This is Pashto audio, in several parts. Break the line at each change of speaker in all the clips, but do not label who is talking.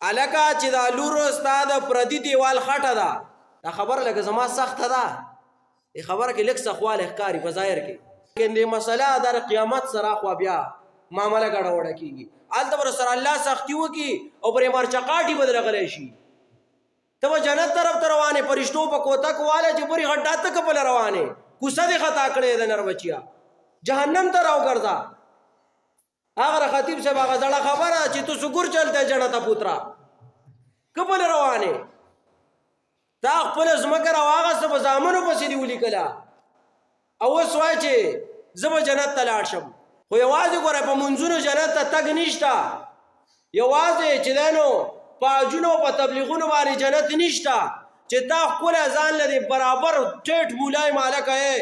الکه چې دا لور ستا د پردي دیوال خټه ده، دا خبره لکه زما سخته ده، دې خبره کې لږ سخوالی ښکاري په ظاهر کې، لیکن دې مسله در قیامت سره خوا بیا معامله ګډوډه کېږي. هلته به سره الله سختي وکړي او پرې مرچقاټي به درغلی شي. ته به جنت طرف ته روانې، فرشتو په کوتک والی چې پورې غډا ته کپله روانې، کوڅه دې خطا کړې د نر بچیا، جهنم ته راوګرځه. هغه خطیب صاحب هغه زړه خبره چې تو سګور چلته جنت پوترا کپله روانې، تا خپل ځمکه راواغسته په زامنو پسې دې ولیکله او اوس وایي چې زه به جنت ته لاړ شم. خو یوازې ګوره په منځونو جنت ته تګ نشته، یوازې چې دی نو په حجونو په تبلیغونو باندې جنت نشته چې تا ښکلی ځان لرې برابر ټیټ مولای مالکه یې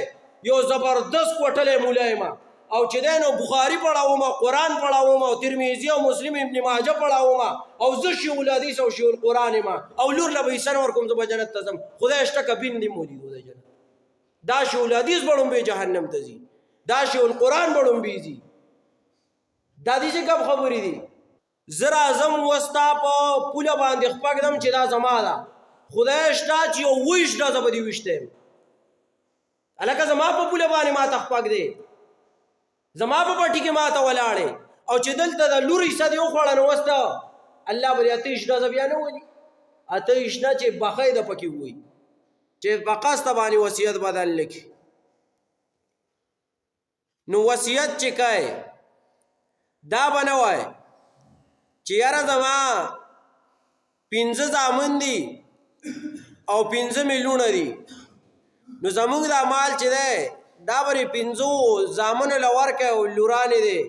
یو زبردست کوټلی مولای ما او چې دی نو بخاري پړاوم، قرآن پړاوم، او ترمیزي او مسلم ابن ماجه پړاوم، او زه شیخ الحدیث او شیخ القرآن ما او لور له به حصه نه ورکوم، زه به جنت ته ځم. خدای شته که بین دې مولي د جنت، دا شیخ الحدیث به ړومبی جهنم ته ځي، دا شیخ القرآن به ړومبی ځي. دا دې چې کم خبرې دي. زه راځم وستا په پوله باندې خپږدم چې دا زما ده، خدای شته چې یو ویشت ډزه به دې ویشتم. هلکه زما په پوله باندې ما ته خپږ دی، زما په پټي کې ما ته ولاړې، او چې دلته د لور حصه دې وخوړه نو وسته الله به دې اته ویشت ډزه بیا نه ولي، اته ویشت نه چې بخۍ ده پکې ووایي چې په قسطه باندې وصیت بدل لکي. نو وصیت چې کوې دا به نه وایي چې یاره زما 5 زامن دي او 5 میلیونه دي، نو زمونږ دا مال چې دی دا به 5 زامنو له ورکړی او لورانې دی،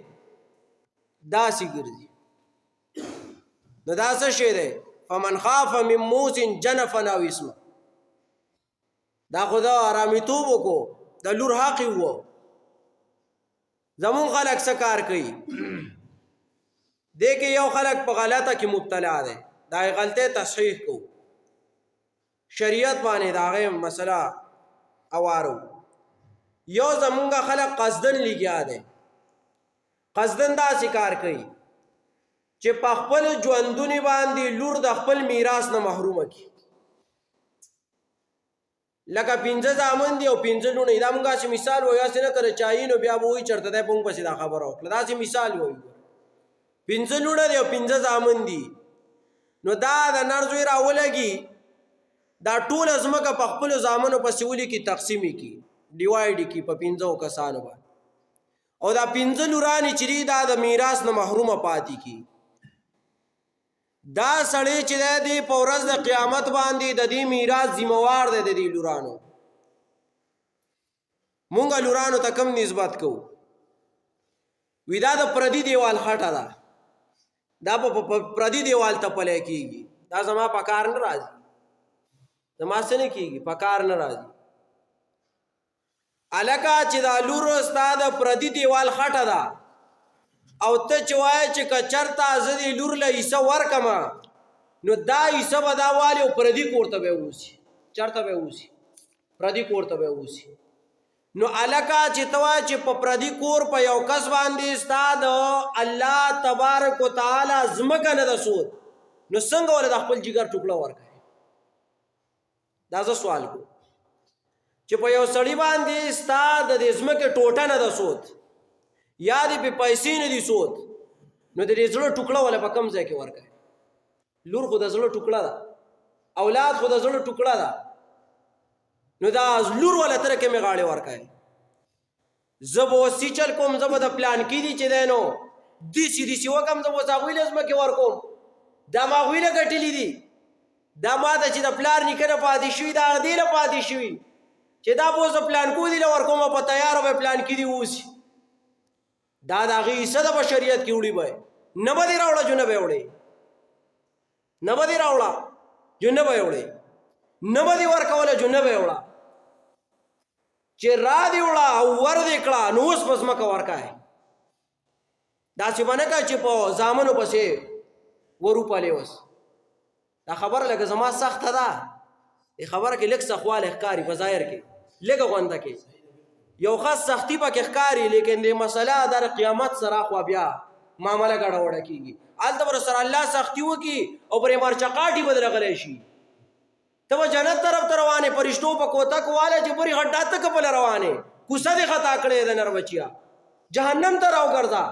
داسې ګرځي. نو دا څه شی دی؟ فمن خاف من موس جنفا او اسما، دا خو دا آرامیتوب وکړو، د لور حق یې وو. زمون خلک څه کار کوي؟ دې کې یو خلک په غلطه کې مبتلا دی، دا غلطه تصحیح کو، شریعت باندې دا غي مسله اوارو. یو زمونږه خلک قصدن لګیا دی، قصدن داسې کار کوي چې په خپل ژوندونې باندې لور د خپل میراث نه محرومه کړي. لکه 5 زامن دي او 5 لوڼې، دا مونږ چې مثال وایو، هسې نه که چایي نو بیا به وایي چېرته دی په مونږ پسې دا خبره وکړه، داسې مثال وایو. 5 لوڼه دي او 5 زامن دي، نو دا د نر زوی راولګي، دا ټوله ځمکه په خپلو زامنو پسې ولیکي، تقسیم یې کړي، ډیوایډ یې کړي په 5 کسانو باندې، او دا 5 لورانې چې دي دا د میراث نه محرومه پاتې کړي. دا سړی چې دی په ورځ د قیامت باندې د دې میراث ذمہوار دی د دې لورانو. مونږ لورانو ته کم نسبت کوو؟ وی دا د پردي دیوال خټه ده، دا په پردي دیوال ته پلی کېږي، دا زما په کار نه راځي، زما څه نه کېږي، په کار نه راځي. هلکه چې دا لور ستا د پردي دیوال خټه ده او ته چې وایې چې که چېرته زه دې لور له حصه ورکمه نو دا حصه به دا والي او پردي کور ته به یې اوسي، چېرته به یې اوسي؟ پردي کور ته به یې اوسي. نو هلکه چې ته وایې چې په پردي کور په یو کس باندې ستا د الله تبارک وتعالی ځمکه نه ده سود، نو څنګه ولې د خپل جګر ټوکړه ورکوې؟ دا زه سوال کوم چې په یو سړي باندې ستا د دې ځمکې ټوټه نه ده سود، یا دې په پیسې نه دي سود، نو د دې زړه ټوکړه ولې په کم ځای کې ورکوې؟ لور خو د زړه ټوکړه ده، اولاد خو د زړه ټوکړه ده، نو دا لور ولې ته کومې غاړې ورکوې؟ زه به اوس چل کوم، زه به د پلان کې دي چې دی نو داسې وکړم، زه به اوس هغوی له ځمکې ورکوم، دا ما هغوی له ګټلي دي، دا ما ته چې د پلار نیکه نه پاتې شوي، دا دې نه پاتې شوي چې دا به اوس د پلان کو دي له ورکوم، په تیاره به پلان کې دي اوسي. دا د هغې حصه ده په شریعت کې وړي به نه به دې راوړه، جو نه به یې وړې، نه به دې راوړه، جو نه به یې وړې، نه به دې ورکوله، جو نه به یې وړه. چې را دې وړه او ور دې کړه نو اوس په ځمکه ورکوې. داسې به نه کوه چې په زامنو پسې وروپالې اوس. دا خبره لکه زما سخته ده، دې خبره کې لږ سخوالی ښکاري په ظاهر کې، لږه غونده کې یو خاص سختی پکې ښکاري، لیکن دې مسله در قیامت سره خوا بیا معامله ګډوډه کیږي الته پر سره الله سختي وکي او پر مرچقاټي بدل غلې شي ته جنت طرف روانه پرشتو په کوتا کواله چې پوری غډاته کپل روانه کوسه دې خطا کړې د نر بچیا جهنم ته راو ګرځا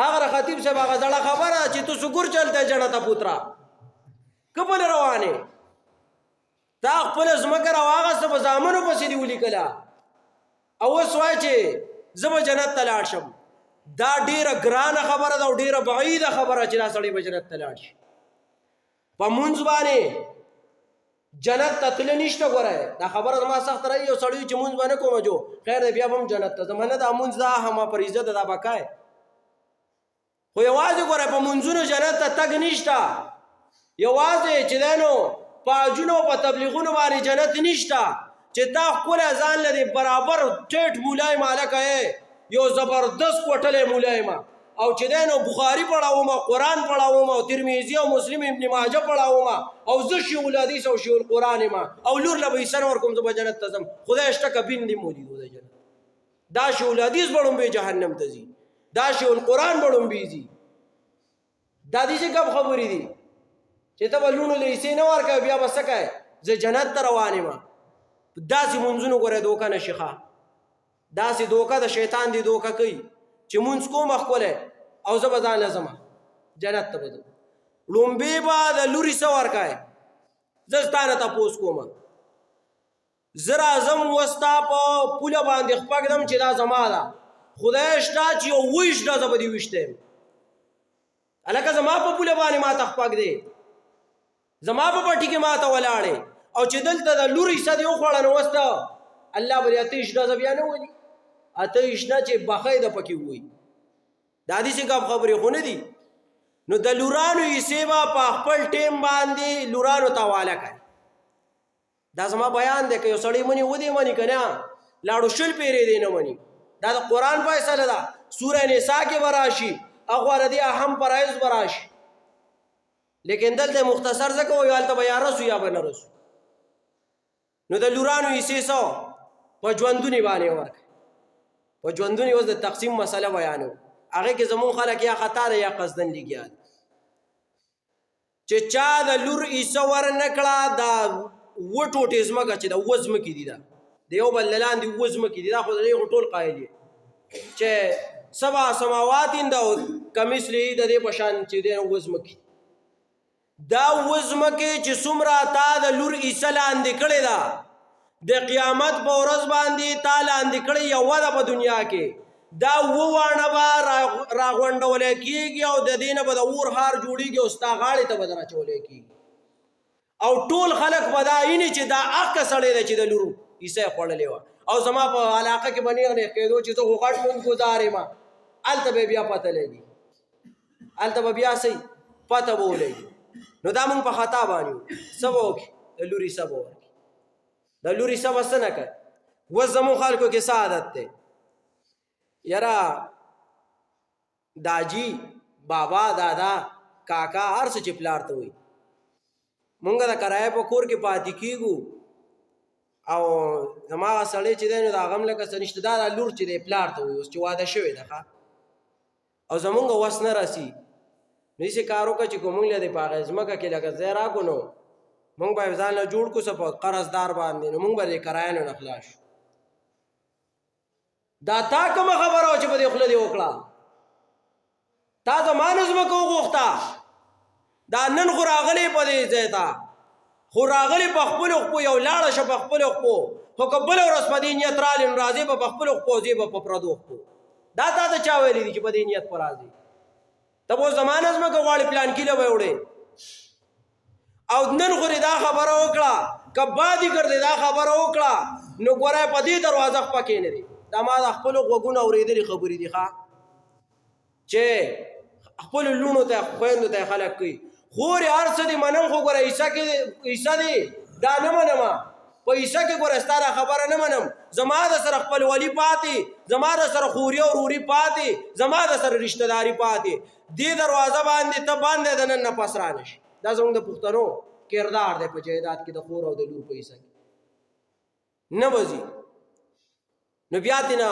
هغه خطیب صاحب هغه ځړه خبره چې تو سګور چلته جنت پوترا کپل روانه تا خپل زمکه راغه سب زامنو پسې دی ولي کلا او وسوای چې زب جنت ته لاړ شم دا ډیره ګرانه خبره ده او ډیره بعیده خبره چې دا سړی به جنت ته لاړ شي په مونږ باندې جنت ته تل نشته ګورای دا خبره ما سخت راي یو سړی چې مونږ باندې کوم جو خیر بیا هم جنت ته زمانه دا مونږ دا هم پر عزت دا بکای خو یوازې ګورای په مونږونو جنت ته تګ نشته یوازې چې دانو پاجونو په تبلیغونو باندې جنت نشته چې تا خپل ځان لري برابر ټیټ مولای مالک یو زبردست کوټلې مولای ما او چې دینو بخاری پڑھاوم قرآن پڑھاوم او ترمذی او مسلم ابن ماجه پڑھاوم او زه شیخ الحدیث او شیخ القرآن ما او لور لبی سن ور کوم زب جنت تزم خدای اشته کبین دی مودي د جنت دا شیخ الحدیث بڑوم به جهنم تزي دا شیخ القرآن بڑوم بیزي دا دې څه کب خبرې دي چې ته ولونو لیسې نه ورکه بیا وسکه زه جنت ته روانه ما داسې منځونو ګره دوکه نشخه داسې دوکه د شیطان دی دوکه کوي چې مونږ کوم خپله او زه به ځان لازم جنت ته بدو لومبي با د لوري سو ورکای زستانه تاسو کوم زرا اعظم وستا په پوله باندې خپګدم چې دا زما ده خدای شتا چې وښ دا زبدي وشته الکه زما په پوله باندې ما تخپګ دی زما په پټی کې ما ته ولاړې او چې دلته د لوري سده یو خوړنه وستا الله بری اتیش دا بیا نه ودی اتیش نه چې بخای د پکې وای د حدیث کب خبرې خو نه دي نو د لورانو یې سیوا په خپل ټیم باندې لورانو تاواله کوي دا زما بیان دی که یو سړی منی ودی منی کنه لاړو شل پیری دی نه منی دا د قرآن فیصله ده سوره نساء کې وراشي هغه ردی اهم پرایز وراشي لیکن دلته مختصر ځکه وی حالت بیا رسو یا بنه رسو نو د لورانو یې سیسو په ژوندونی باندې ورک په ژوندونی اوس د تقسیم مسله بیانو هغه کې زمون خلک یا خطا ده یا قصدن لګیا چې چا د لور ایسو ور نکړه دا وټوټې زمکه چې د وزم کې دي دا د یو بل لاندې وزم کې دي دا خو د ټول قایل دي چې سبا سماوات اند او کمثلی د دې پشان چې د وزم کې دا وزم کې چې څومره تا د لور ایسه لاندې کړې ده د قیامت په ورځ باندې تا لاندې کړې یو ده په دنیا کې دا ووانه به راغونډول کېږي او د دې نه به د اور هار جوړېږي او ستا غاړې ته به راچولی کېږي او ټول خلک به دا اینې چې دا اخکه سړی دی چې د لورو ایسه یې خوړلې وه او زما په علاقه کې به نیغ نیغ کېدو چې زه خو غټ مونځ ګزار یم هلته به بیا پته لګي هلته به بیا صحیح پته به ولګي نو دا مونږ په خطا باندې څه به وکړي د لوري څه به ورکړي د لوري څه به څه نه کوي اوس زموږ خلکو کې څه عادت دی یاره داجی بابا دادا کاکا هر څه چې پلار ته وایي مونږ د کرایه په کور کې پاتې کېږو او زما هغه سړی چې دی نو د هغه هم لکه څه نشته دا لور چې دی پلار ته وایي اوس چې واده شوی ده او زمونږ وس نه رسي نو داسې کار وکړه چې که مونږ له دې په هغه ځمکه کې لکه ځای راکړو نو مونږ به یې ځان له جوړ کړو څه په قرضدار باندې نو مونږ به د کرایه نه خلاص شو دا تا کومه خبره وه چې په دې خوله دې وکړه تا زما نه ځمکه وغوښته دا نن خو راغلی په دې ځای ته خو راغلی په خپلو خپو یو لاړه شه په خپلو خپو خو که بله ورځ په دې نیت رالې نو راځې به په خپلو خپو ځې به په پردو خپو دا تا ته چا ویلی دي چې په دې نیت په راځې ته به اوس زما نه ځمکه غواړې پلان کیله به یې وړې او نن خو دا خبره وکړه که بعدې ګرځې دا خبره وکړه نو ګوره په دې دروازه خپه کېنې دا ما د خپلو غوږونو اورېدلې خبرې دي ښه چې خپلو لوڼو ته خویندو ته خلک کوي خورې هر څه دي منم خو ګوره عیسه دی دا نه منم په عیسه کې ګوره ستا دا خبره نه منم زما د سره خپل ولی پاتې زما د سره خوري او روري پاتې زما د سره رشته داري پاتې دې دروازه باندې ته باندې د نن نه پس را نه شي دا زموږ د پښتنو کردار دی په جایداد کې د خور او د لور په عیسه کې نه وځي نو بیا تینا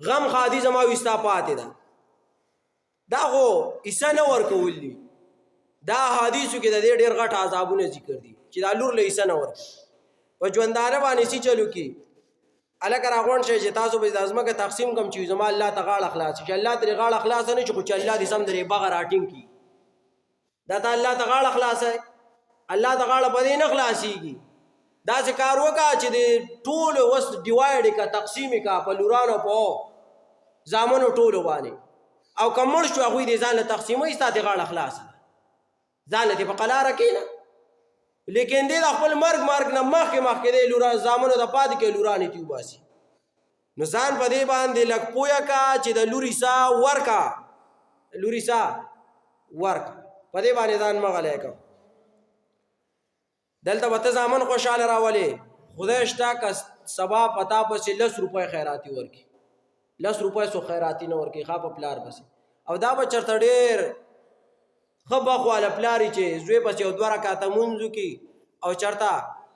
غم خادي زما وستا پاتې ده دا خو عیسی نه ورکول دي. دا حدیثو کې د دې ډېر غټ عذابونه ذکر دي چې دا لور له عیسی نه ورکړي. په ژوندانه باندې سی چلو کې هلکه راغونډ شئ چې تاسو به د ځمکه تقسیم کوم چې زما الله ته غاړه خلاص چې الله ترې غاړه خلاصه نه شي خو چې الله دې سم درې بغه راټینګ کړي. دا ته الله ته غاړه خلاصه الله ته غاړه په دې نه خلاصېږي. داسې کار وکړه چې د ټولو وس ډیوایډ کا تقسیم کا په لورانو په زامنو ټولو باندې او که مړ شو هغوی دې ځان له تقسیموي ستا دې غاړه خلاصه ځان له دې په قلاره کښېنه. لیکن دې د خپل مرګ نه مخکې دی زامنو د پاتې کې لورانې تې وباسي. نو ځان په دې باندې لږ پویه کا چې د لور عیسی ورکه په دې باندې ځان مه غلی که. دلته به ته زامن خوشحاله راولې خدای شته که سبا پتا پسې 10 روپۍ خیراتي ورکړي 10 روپۍ سو خیراتي نه ورکړي ښه په پلار پسې او دا به چېرته ډېر ښه بخواله پلاري چې زوی پسې یو 2 رکعته مونځ وکړي او چېرته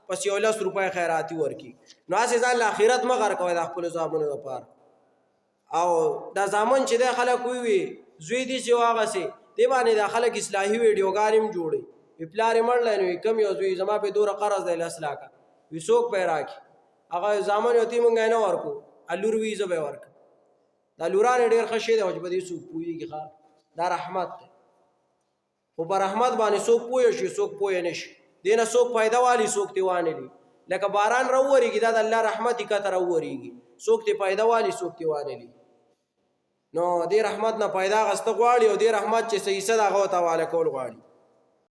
پسې یو 10 روپۍ خیراتي ورکړي. نو هسې ځان له آخرت مه غر کوئ د خپلو زامنو لپاره. او دا زامن چې دی خلک ووي زوی دې چې هغسې دې باندې دا خلک اصلاحي ویډیوګانې هم جوړوي وي پلار یې مړلی نو کم یو زوی زما پې دوره قرض دی 10 لاکه وي څوک به یې راکړي هغه زامن یو تی مونږ یې نه ورکو لور وي زه به یې ورکړم. دا لوران ډېر ښه شی دی خو چې په دې څوک پوهېږي ښه دا رحمت دی. خو په رحمت باندې څوک پوه شي څوک پوه نه شي دې نه څوک پیدا والي څوک تې وانلي لکه باران راوورېږي دا د الله رحمت یې کته راوورېږي څوک تې پیدا والي څوک تې وانلي. نو دې رحمت نه پیدا اخیسته غواړي او دې رحمت چې څه حصه د هغه ته حواله کول غواړي.